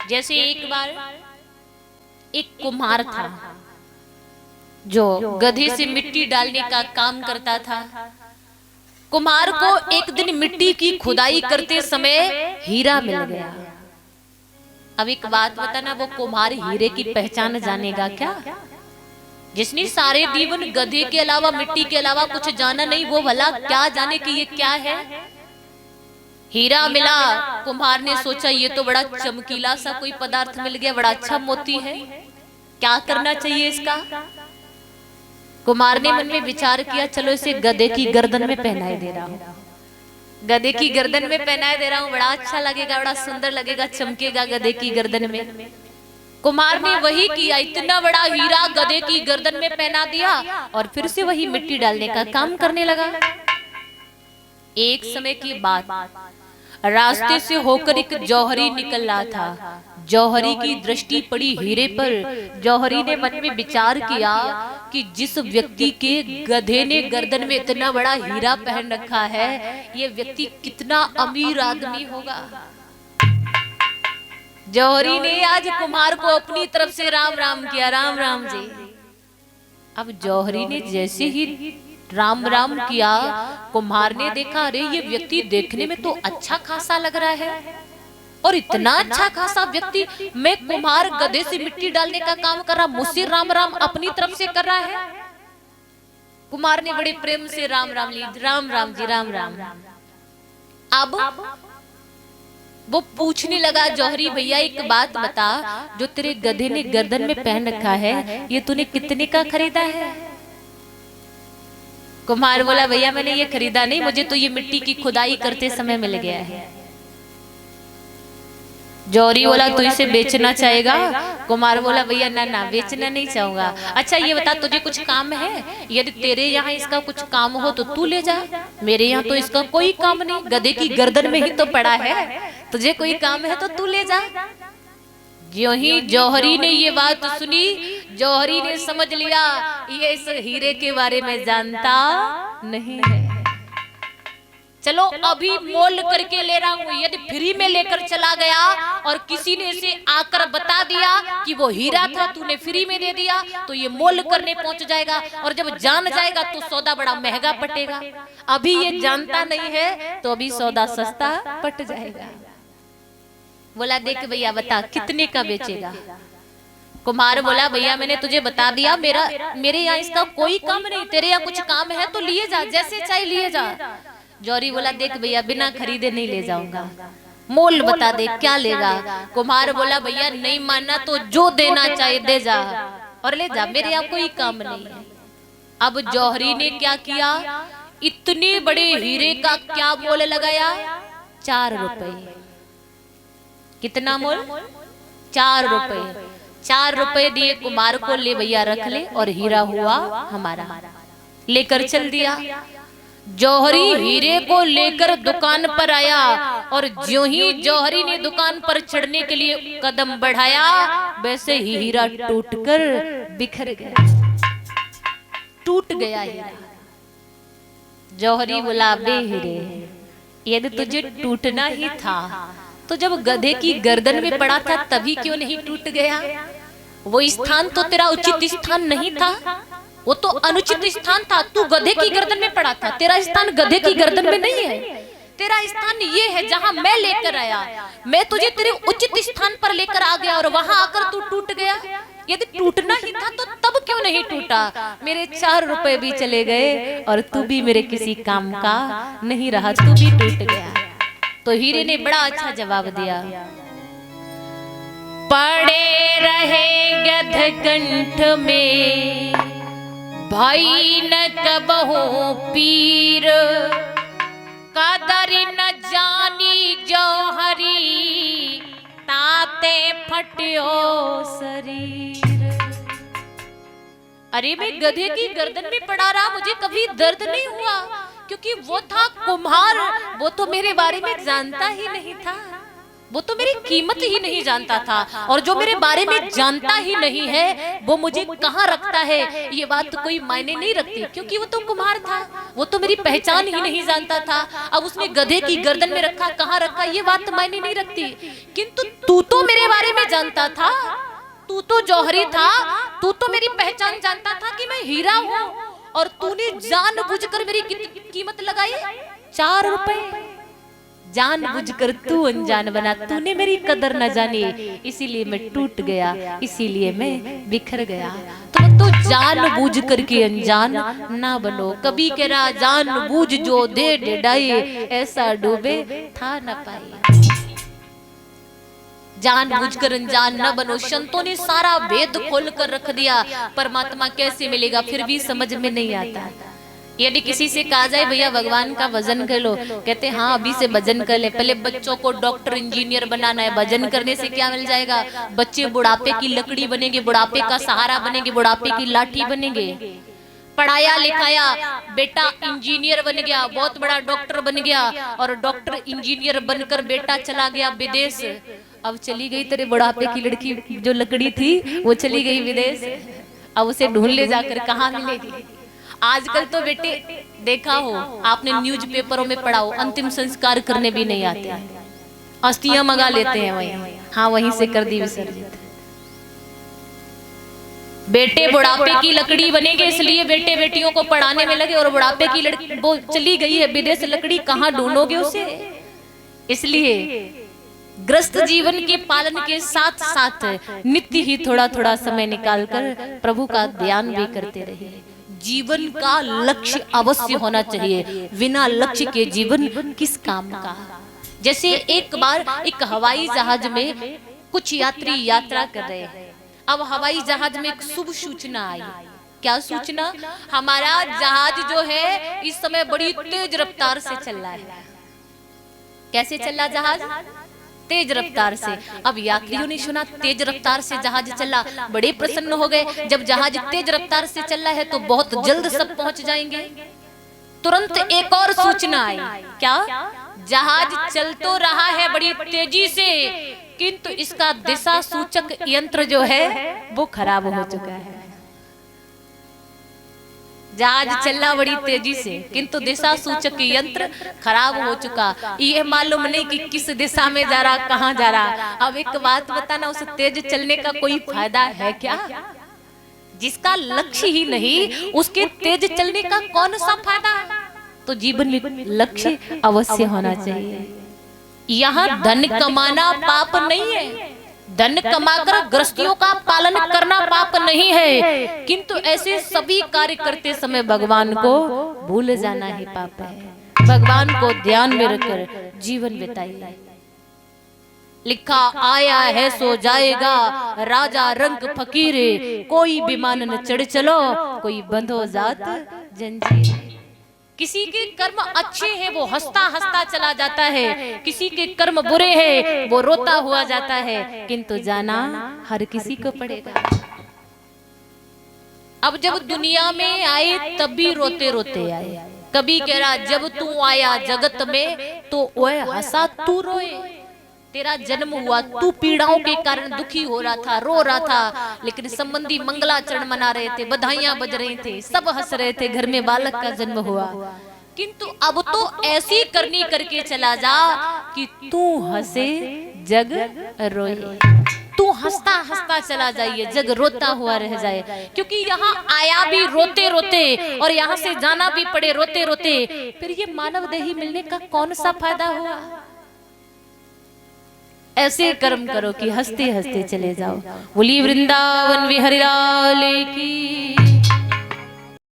जैसे एक बार एक कुम्हार था जो गधे से मिट्टी डालने का काम करता था। कुम्हार को एक दिन मिट्टी की खुदाई करते समय हीरा मिल गया। अब एक बात बताना, वो कुम्हार हीरे की पहचान जानेगा क्या? जिसने सारे जीवन गधे के अलावा, मिट्टी के अलावा कुछ जाना नहीं, वो भला क्या जाने कि ये क्या है? हीरा मिला, कुम्हार ने सोचा ये तो बड़ा चमकीला सा कोई पदार्थ मिल गया, बड़ा अच्छा मोती है, क्या करना चाहिए इसका? कुम्हार ने मन में विचार किया, चलो इसे गधे की गर्दन में पहनाए दे रहा हूँ, गधे की गर्दन में पहनाए दे रहा हूँ, बड़ा अच्छा लगेगा, बड़ा सुंदर लगेगा, चमकेगा गधे की गर्दन में। कुम्हार ने वही किया, इतना बड़ा हीरा गधे की गर्दन में पहना दिया और फिर से वही मिट्टी डालने का काम करने लगा। एक समय की बात, रास्ते से होकर एक जौहरी निकल रहा था। जौहरी की दृष्टि पड़ी हीरे पर। जौहरी ने मन में विचार किया कि जिस व्यक्ति के गधे ने गर्दन में इतना बड़ा हीरा पहन रखा है, ये व्यक्ति कितना अमीर आदमी होगा। जौहरी ने आज कुम्हार को अपनी तरफ से राम राम किया, राम राम जी। अब जौहरी ने जैसे ही राम राम किया, कुम्हार ने देखा, अरे ये व्यक्ति देखने में तो अच्छा खासा लग रहा है, और इतना अच्छा खासा व्यक्ति, मैं कुम्हार गधे से मिट्टी डालने का काम कर रहा, मुझसे राम राम अपनी तरफ से कर रहा है। कुम्हार ने बड़े प्रेम से राम राम ली, राम राम जी, राम राम। अब वो पूछने लगा, जौहरी भैया एक बात बता, जो तेरे गधे ने गर्दन में पहन रखा है, ये तूने कितने का खरीदा है? कुम्हार बोला, भैया मैंने ये खरीदा नहीं, मुझे तो ये मिट्टी की खुदाई करते समय मिल गया है। जौहरी बोला, तू इसे बेचना चाहेगा? कुम्हार बोला, भैया ना ना, बेचना नहीं चाहूंगा। अच्छा ये बता, तुझे कुछ काम है? यदि तेरे यहाँ इसका कुछ काम हो तो तू ले जा, मेरे यहाँ तो इसका कोई काम नहीं, गधे की गर्दन में ही तो पड़ा है, तुझे कोई काम है तो तू ले जा। ज्यों ही जौहरी ने ये बात सुनी, जौहरी ने समझ लिया ये इस हीरे के बारे में जानता नहीं है, चलो अभी मोल करके ले रहा हूं। यदि फ्री में लेकर चला गया और किसी ने इसे आकर बता दिया कि वो हीरा था, तूने फ्री में दे दिया, तो ये मोल करने पहुंच जाएगा, और जब जान जाएगा तो सौदा बड़ा महंगा पटेगा। अभी ये जानता नहीं है तो अभी सौदा सस्ता पट जाएगा। बोला, देख भैया बता कितने का बेचेगा? कुम्हार बोला, भैया मैंने तुझे बता दिया, मेरे यहाँ इसका कोई काम नहीं, तेरे यहाँ कुछ काम है तो लिए जा, जैसे चाहे लिए जा। जौहरी बोला, देख भैया बिना खरीदे नहीं ले जाऊंगा, मोल बता दे क्या लेगा? कुम्हार बोला, भैया नहीं मानना तो जो देना चाहे दे जा और ले जा, मेरे यहाँ कोई काम नहीं है। अब जौहरी ने क्या किया, इतने बड़े हीरे का क्या मोल लगाया? 4 रुपए। कितना मोल? 4 रुपए। 4 रुपए दिए कुम्हार को, ले भैया रख ले, और हीरा हुआ हमारा। लेकर चल दिया। जौहरी हीरे को लेकर दुकान पर आया, और ज्यों ही जौहरी ने दुकान पर चढ़ने के लिए कदम बढ़ाया, वैसे ही हीरा टूटकर बिखर गया, टूट गया हीरा। जौहरी बोला, बे हीरे, यदि तुझे टूटना ही था तो जब गधे की गर्दन में पड़ा था तभी क्यों नहीं टूट गया? वो स्थान तो तेरा उचित स्थान नहीं था, वो तो अनुचित स्थान था। तू गधे की गर्दन में पड़ा था, तेरा स्थान गधे की गर्दन में नहीं है, तेरा स्थान ये है जहां मैं लेकर आया। मैं तुझे तेरे उचित स्थान पर लेकर आ गया और वहां आकर तू टूट गया। यदि टूटना ही था तो तब क्यों नहीं टूटा? मेरे 4 रुपए भी चले गए और तू भी मेरे किसी काम का नहीं रहा, तू भी टूट गया। तो हीरे ने बड़ा अच्छा जवाब दिया, पड़े रहे गध कंठ में भाई न कबहू पीर, कदर न जानी जौहरी ताते फटियो शरीर। अरे मैं गधे की गर्दन में पड़ा रहा, मुझे कभी दर्द नहीं हुआ, क्योंकि वो था कुम्हार, वो तो मेरे बारे में जानता ही नहीं था। वो तो मेरी कीमत ही नहीं जानता था, और जो मेरे बारे में जानता ही नहीं है वो मुझे कहाँ रखता है, ये बात तो कोई मायने नहीं रखती, क्योंकि वो तो कुम्हार था, वो तो मेरी पहचान ही नहीं जानता था। अब उसने गधे की गर्दन में रखा, कहाँ रखा, ये बात तो मायने नहीं रखती। किंतु तू तो मेरे बारे में जानता था, तू तो जौहरी था, तू तो मेरी पहचान जानता था कि मैं हीरा हूँ, और तूने जानबूझकर मेरी कितनी कीमत लगाई, 4 रुपए। जानबूझकर तू अनजान बना, तूने मेरी कदर न जानी, इसीलिए मैं टूट गया, इसीलिए मैं बिखर गया। तो जानबूझकर के अनजान ना बनो, कभी कह रहा जानबूझ जो दे डाई, ऐसा डूबे था न पाई। जानबूझकर अनजान न बनो। संतों ने सारा वेद खोल कर रख दिया, परमात्मा कैसे मिलेगा फिर भी समझ में नहीं आता। यदि किसी से कहा जाए भैया भगवान का भजन कर लो, कहते हाँ अभी से भजन कर ले, पहले बच्चों को डॉक्टर इंजीनियर बनाना है, भजन करने से क्या मिल जाएगा, बच्चे बुढ़ापे की लकड़ी बनेंगे, बुढ़ापे का सहारा बनेंगे, बुढ़ापे की लाठी बनेंगे। पढ़ाया लिखाया, बेटा इंजीनियर बन गया, बहुत बड़ा डॉक्टर बन गया, और डॉक्टर इंजीनियर बनकर बेटा चला गया विदेश। अब चली गई तेरे बुढ़ापे की लड़की, जो लकड़ी थी वो चली गई विदेश, अब उसे ढूंढ ले जाकर कहाँ मिलेगी। आजकल तो बेटे देखा हो आपने, न्यूज़पेपरों में पढ़ा हो, अंतिम संस्कार करने भी नहीं आते, अस्थियां मंगा लेते हैं वहीं, हाँ वहीं से कर दी विसर्जित। बेटे बुढ़ापे की लकड़ी बनेंगे, इसलिए बेटे बेटियों को पढ़ाने में लगे, और बुढ़ापे की लड़की वो चली गई है विदेश, लकड़ी कहाँ ढूंढोगे उसे। इसलिए ग्रस्त जीवन के पालन के साथ साथ नित्य ही थोड़ा थोड़ा समय निकालकर प्रभु का ध्यान भी करते रहिए। जीवन का लक्ष्य अवश्य होना चाहिए, बिना लक्ष्य के जीवन किस काम का। जैसे एक बार एक हवाई जहाज में कुछ यात्री यात्रा कर रहे हैं, अब हवाई जहाज में एक शुभ सूचना आई। क्या सूचना, हमारा जहाज जो है इस समय बड़ी तेज रफ्तार से चल रहा है। कैसे चल रहा जहाज, तेज रफ्तार से। अब यात्रियों ने सुना तेज रफ्तार से जहाज चला, बड़े प्रसन्न हो गए। जब जहाज तेज रफ्तार से चल रहा है तो बहुत जल्द सब पहुंच जाएंगे। तुरंत एक और सूचना आई, क्या, जहाज चल तो रहा है बड़ी तेजी से, किंतु इसका दिशा सूचक यंत्र जो है वो खराब हो चुका है। जहाज चलना बड़ी तेजी से, किंतु दिशा सूचक यंत्र खराब हो चुका, ये मालूम नहीं कि किस दिशा में जा रहा, कहाँ जा रहा। अब एक बात बताना, उस तेज चलने का कोई फायदा है क्या? जिसका लक्ष्य ही नहीं उसके तेज चलने का कौन सा फायदा? तो जीवन में लक्ष्य अवश्य होना चाहिए। यहाँ धन कमाना पाप नहीं है, धन कमाकर गृहस्थियों का पालन करना पाप नहीं है, किंतु ऐसे सभी कार्य करते समय भगवान को भूल जाना ही पाप है। भगवान को ध्यान में रखकर जीवन बिताइए। लिखा आया है सो जाएगा, राजा रंग फकीरे, कोई विमान न चढ़ चलो, कोई बंधो जात जंजीर। किसी के कर्म अच्छे हैं वो हंसता हंसता चला जाता है, किसी के कर्म बुरे हैं वो रोता हुआ जाता है, किंतु जाना हर किसी को पड़ेगा। अब जब दुनिया में आए तब भी रोते रोते आए। कभी कह रहा जब तू आया जगत में तो वह हंसा तू रोए। तेरा जन्म हुआ, तू पीड़ाओं के कारण दुखी हो रहा था, रो रहा था, लेकिन संबंधी मंगलाचरण मना रहे थे, बधाइयां बज रही थी, सब हंस रहे थे, घर में बालक का जन्म हुआ। किंतु अब तो ऐसी करनी करके चला जा कि तू हंसे जग रोए। तू हंसता हंसता चला जाइए, जग रोता हुआ रह जाए। क्योंकि यहाँ आया भी रोते रोते और यहाँ से जाना भी पड़े रोते रोते, फिर ये मानव देही मिलने का कौन सा फायदा हुआ? ऐसे कर्म करो कि हंसते हंसते चले जाओ। बोली वृंदावन विहारी लाल की।